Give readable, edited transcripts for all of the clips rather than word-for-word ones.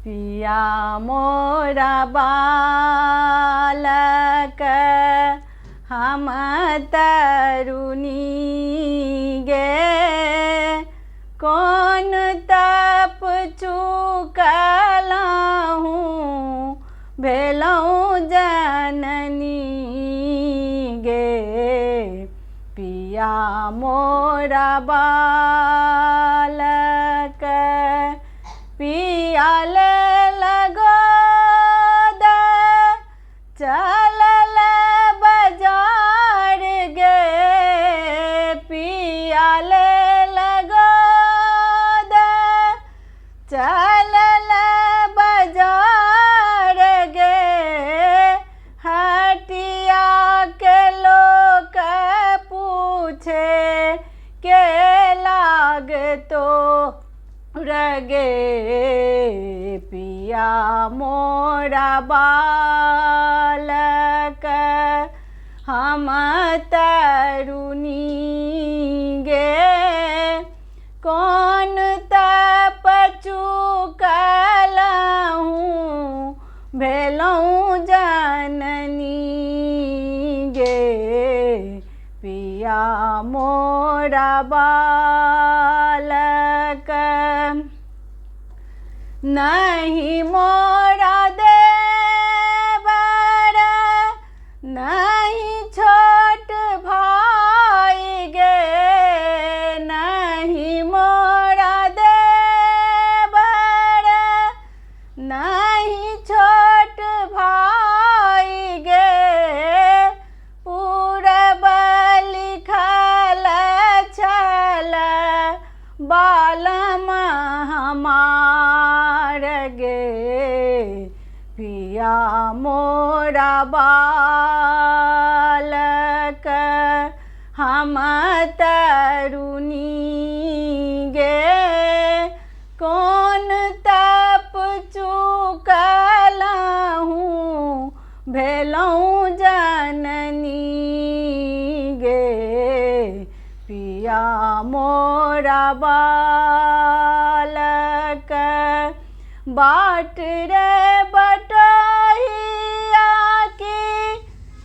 पिया मोरा बालक हम तरुणी गे कौन तप चुकलहूँ भेलहुँ जननी गे पिया मोरा बालक पियाल लगोद चलल बाजार गे पियाल लगोद चलल बाजार गे हटिया के लोग पूछे के लागतो रगे पिया मोरा बालक हम तरुणी गे कौन तप चुकलहूँ भेलहुँ जननी गे पिया मोरा बालक नहीं मोरा देवर नहीं छोट भाई गे नहीं मोरा देवर नहीं छोट भाई गे पूरब लिखल छल बालम हमार गे पिया मोरा बालक हम तरुणी गे कौन तप चुकलहूँ भेलहुँ जननी गे पिया मोरा बालक बाट रे बटहिया की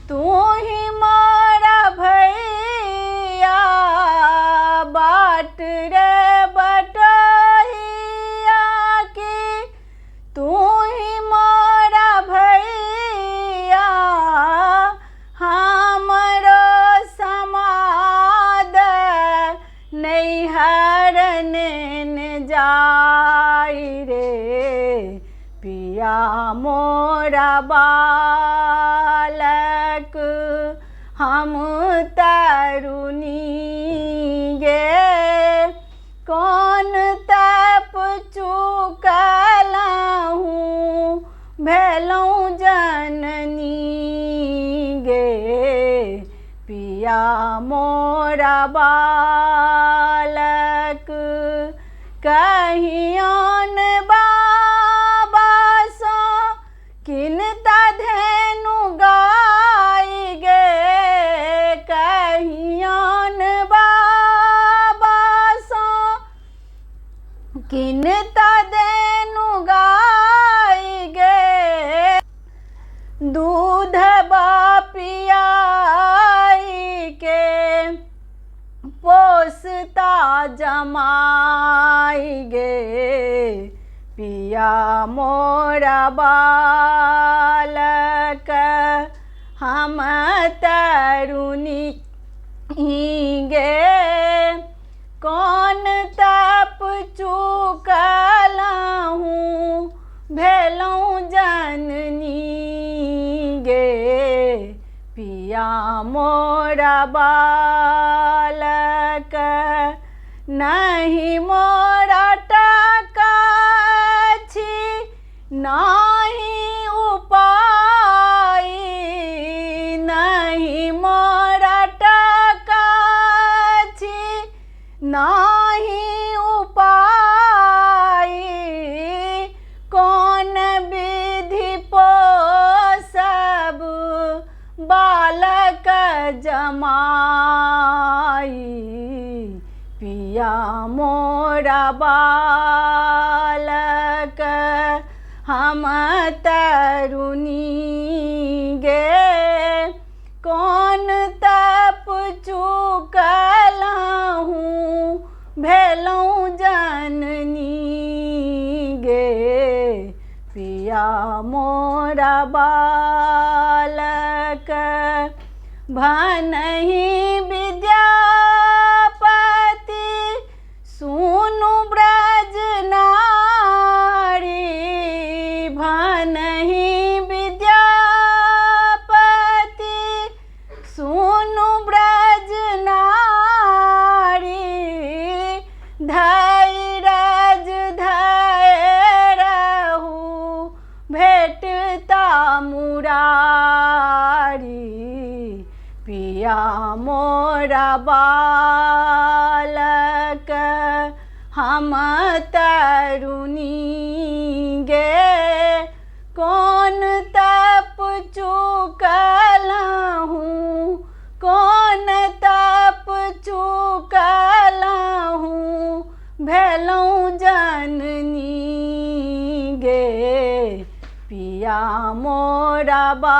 तू ही मोरा भैया बाट रे बटहिया की तू ही मोरा भैया हमरो समाद नैहरन जाई रे पिया मोरा बालक हम तरुणी गे कौन तप चुकलहूँ भेलहुँ जननी गे पिया मोरा बालक कहियौन बाबा सो किनता धेनु गाय गे कहियौन बाबा सो किनता धेनु गाय गे दूध पियाई के पोसता जमाई गे पिया मोरा बालक हम तरुणी गे कौन तप चुकलहूँ भेलहुँ जननी गे पिया मोरा बालक नहीं मोरा टका छी नहीं उपाय नहीं मोरा टका छी नहीं उपाय कौन विधि पोसब बालक जमाई पिया मोरा बालक हम तरुणी गे कौन तप चुकलहूँ भेलौं जननी गे पिया मोरा बालक भनहि विद्यापति सुनु ब्रज नारी भनहि विद्यापति सुनु ब्रज नारी धैर्य धैरहु भेटता मुरारी पिया मोरा बालक हम तरुणी गे कौन तप चुकलहूँ कौन तप चुकलहूँ भेलौं जननी गे पिया मोरा बा